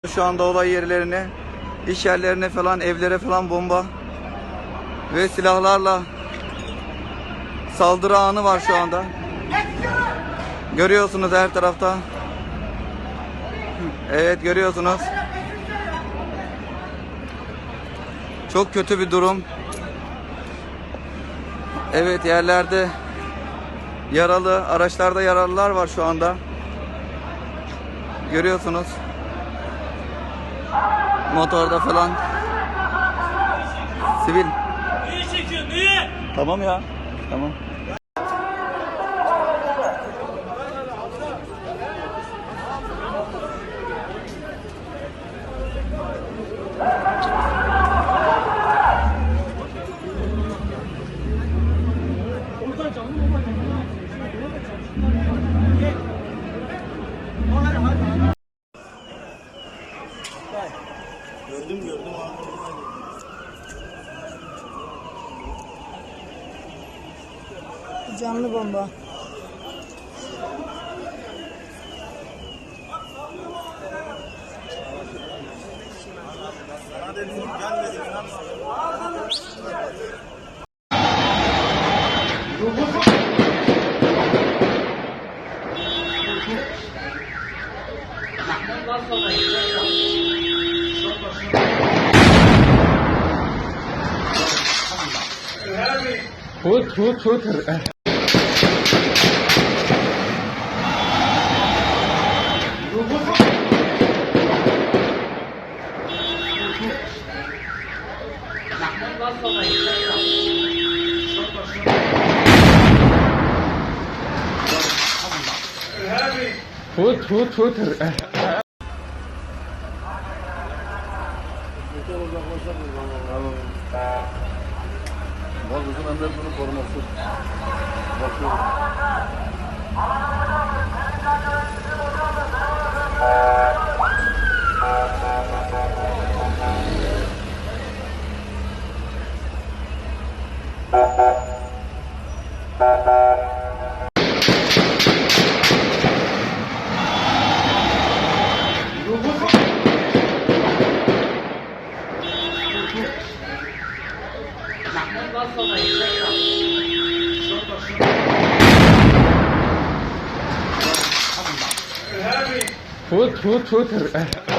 Şu anda olay yerlerine, iş yerlerine falan, evlere falan bomba ve silahlarla saldırı anı var şu anda. Görüyorsunuz her tarafta. Evet, görüyorsunuz. Çok kötü bir durum. Evet, yerlerde yaralı, araçlarda yaralılar var şu anda. Görüyorsunuz. Motorda falan. Sivil. Niye çekiyorsun? Niye? Tamam ya. Tamam. Gördüm abi. Canlı bomba. Sana dedim gelmedim lan. Tut. Tut. Bak bizim emret bunu koruması. Bakıyorum. Tut.